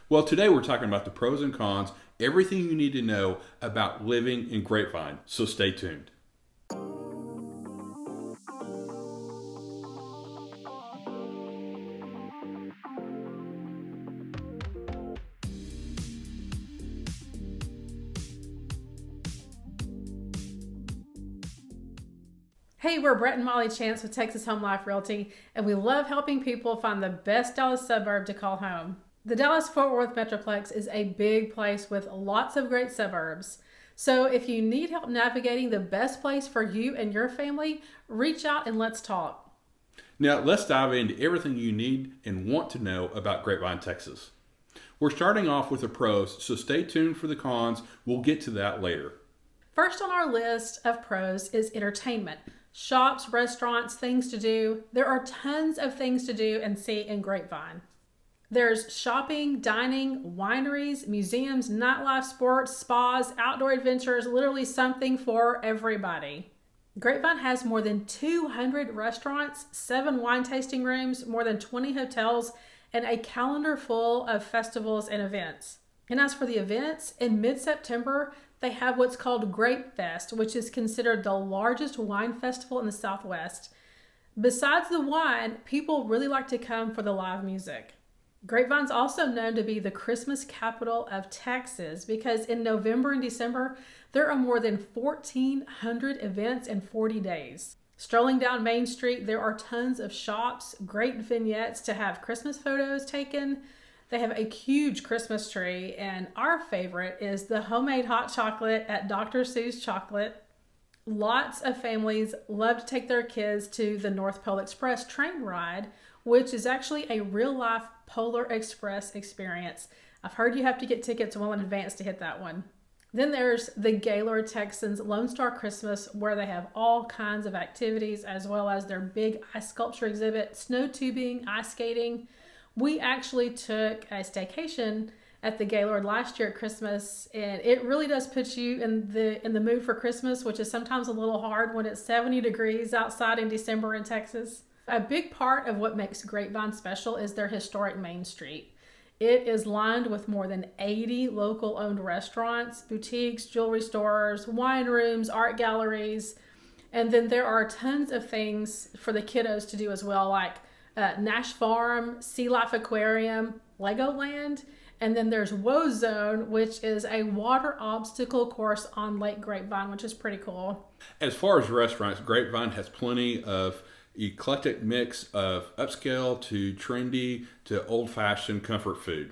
Well, today we're talking about the pros and cons, everything you need to know about living in Grapevine. So stay tuned. Hey, we're Bret and Molly Chance with Texas Home Life Realty, and we love helping people find the best Dallas suburb to call home. The Dallas-Fort Worth Metroplex is a big place with lots of great suburbs. So if you need help navigating the best place for you and your family, reach out and let's talk. Now, let's dive into everything you need and want to know about Grapevine, Texas. We're starting off with the pros, so stay tuned for the cons. We'll get to that later. First on our list of pros is entertainment. Shops, restaurants, things to do. There are tons of things to do and see in Grapevine. There's shopping, dining, wineries, museums, nightlife, sports, spas, outdoor adventures, literally something for everybody. Grapevine has more than 200 restaurants, 7 wine tasting rooms, more than 20 hotels, and a calendar full of festivals and events. And as for the events, in mid-September, they have what's called Grape Fest, which is considered the largest wine festival in the Southwest. Besides the wine, people really like to come for the live music. Grapevine's also known to be the Christmas capital of Texas because in November and December, there are more than 1,400 events in 40 days. Strolling down Main Street, there are tons of shops, great vignettes to have Christmas photos taken. They have a huge Christmas tree, and our favorite is the homemade hot chocolate at Dr. Seuss Chocolate. Lots of families love to take their kids to the North Pole Express train ride, which is actually a real-life Polar Express experience. I've heard you have to get tickets well in advance to hit that one. Then there's the Gaylord Texans Lone Star Christmas, where they have all kinds of activities, as well as their big ice sculpture exhibit, snow tubing, ice skating. We actually took a staycation at the Gaylord last year at Christmas, and it really does put you in the mood for Christmas, which is sometimes a little hard when it's 70 degrees outside in December in Texas. A big part of what makes Grapevine special is their historic Main Street. It is lined with more than 80 local-owned restaurants, boutiques, jewelry stores, wine rooms, art galleries, and then there are tons of things for the kiddos to do as well, like Nash Farm, Sea Life Aquarium, Legoland, and then there's Woe Zone, which is a water obstacle course on Lake Grapevine, which is pretty cool. As far as restaurants, Grapevine has plenty of eclectic mix of upscale to trendy to old-fashioned comfort food.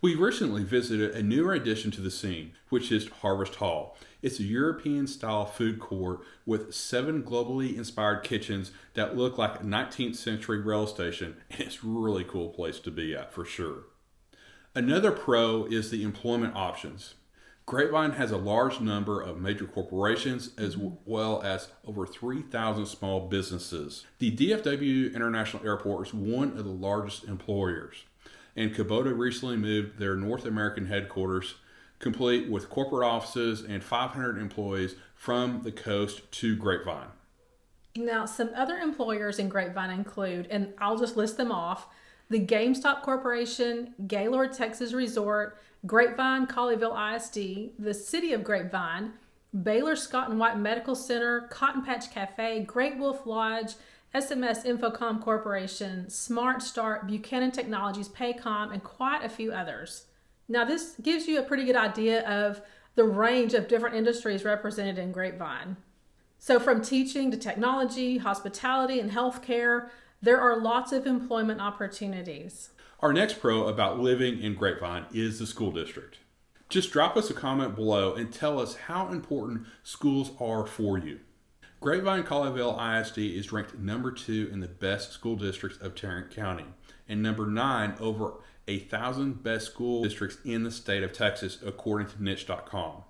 We recently visited a newer addition to the scene, which is Harvest Hall. It's a European-style food court with 7 globally inspired kitchens that look like a 19th century rail station, and it's a really cool place to be at for sure. Another pro is the employment options. Grapevine has a large number of major corporations as well as over 3,000 small businesses. The DFW International Airport is one of the largest employers, and Kubota recently moved their North American headquarters, complete with corporate offices and 500 employees, from the coast to Grapevine. Now, some other employers in Grapevine include, and I'll just list them off, the GameStop Corporation, Gaylord Texas Resort, Grapevine Colleyville ISD, the City of Grapevine, Baylor Scott and White Medical Center, Cotton Patch Cafe, Great Wolf Lodge, SMS Infocom Corporation, Smart Start, Buchanan Technologies, Paycom, and quite a few others. Now, this gives you a pretty good idea of the range of different industries represented in Grapevine. So from teaching to technology, hospitality, and healthcare, there are lots of employment opportunities. Our next pro about living in Grapevine is the school district. Just drop us a comment below and tell us how important schools are for you. Grapevine Colleyville ISD is ranked number 2 in the best school districts of Tarrant County and number 9 over 1,000 best school districts in the state of Texas, according to niche.com.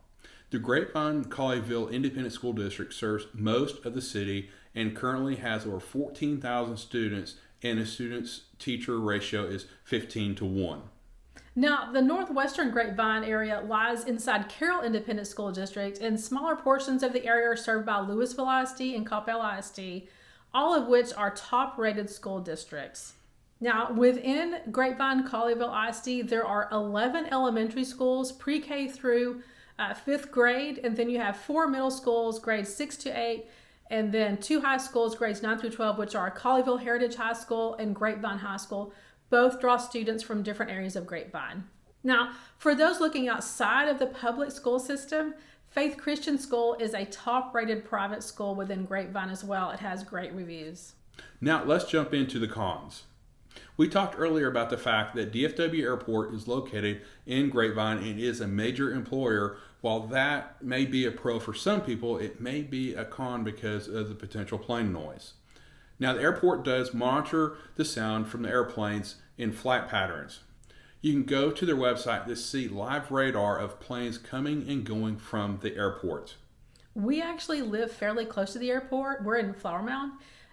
The Grapevine Colleyville Independent School District serves most of the city and currently has over 14,000 students, and the students-teacher ratio is 15-1. Now, the northwestern Grapevine area lies inside Carroll Independent School District, and smaller portions of the area are served by Louisville ISD and Coppell ISD, all of which are top-rated school districts. Now, within Grapevine Colleyville ISD, there are 11 elementary schools, pre-K through 5th grade, and then you have 4 middle schools, grades 6 to 8, and then 2 high schools, grades 9 through 12, which are Colleyville Heritage High School and Grapevine High School. Both draw students from different areas of Grapevine. Now, for those looking outside of the public school system, Faith Christian School is a top-rated private school within Grapevine as well. It has great reviews. Now, let's jump into the cons. We talked earlier about the fact that DFW Airport is located in Grapevine and is a major employer. While that may be a pro for some people, it may be a con because of the potential plane noise. Now, the airport does monitor the sound from the airplanes in flight patterns. You can go to their website to see live radar of planes coming and going from the airport. We actually live fairly close to the airport. We're in Flower Mound.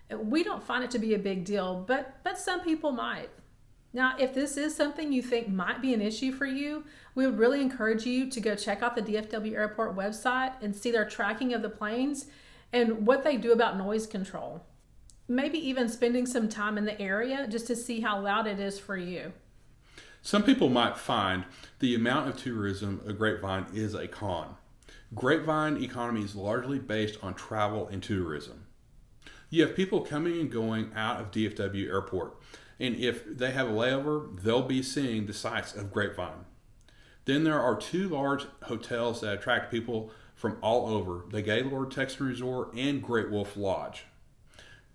We don't find it to be a big deal, but some people might. Now, if this is something you think might be an issue for you, we would really encourage you to go check out the DFW Airport website and see their tracking of the planes and what they do about noise control. Maybe even spending some time in the area just to see how loud it is for you. Some people might find the amount of tourism of Grapevine is a con. Grapevine economy is largely based on travel and tourism. You have people coming and going out of DFW Airport, and if they have a layover, they'll be seeing the sights of Grapevine. Then there are 2 large hotels that attract people from all over, the Gaylord Texan Resort and Great Wolf Lodge.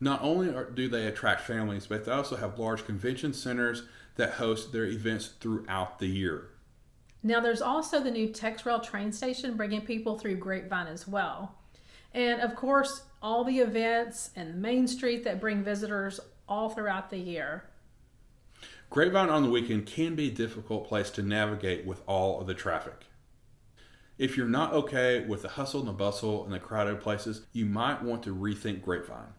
Not only do they attract families, but they also have large convention centers that host their events throughout the year. Now, there's also the new TexRail train station bringing people through Grapevine as well. And of course, all the events and Main Street that bring visitors all throughout the year. Grapevine on the weekend can be a difficult place to navigate with all of the traffic. If you're not okay with the hustle and the bustle and the crowded places, you might want to rethink Grapevine.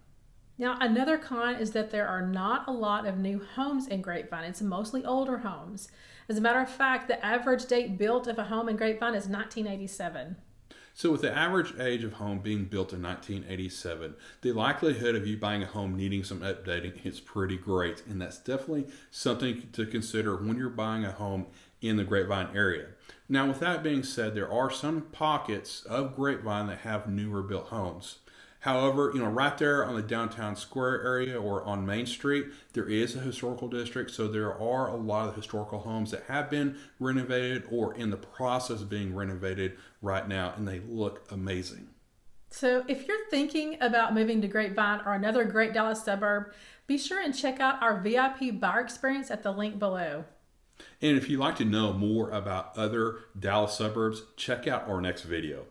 Now, another con is that there are not a lot of new homes in Grapevine. It's mostly older homes. As a matter of fact, the average date built of a home in Grapevine is 1987. So with the average age of home being built in 1987, the likelihood of you buying a home needing some updating is pretty great. And that's definitely something to consider when you're buying a home in the Grapevine area. Now, with that being said, there are some pockets of Grapevine that have newer built homes. However, right there on the downtown square area or on Main Street, there is a historical district. So there are a lot of historical homes that have been renovated or in the process of being renovated right now, and they look amazing. So if you're thinking about moving to Grapevine or another great Dallas suburb, be sure and check out our VIP buyer experience at the link below. And if you'd like to know more about other Dallas suburbs, check out our next video.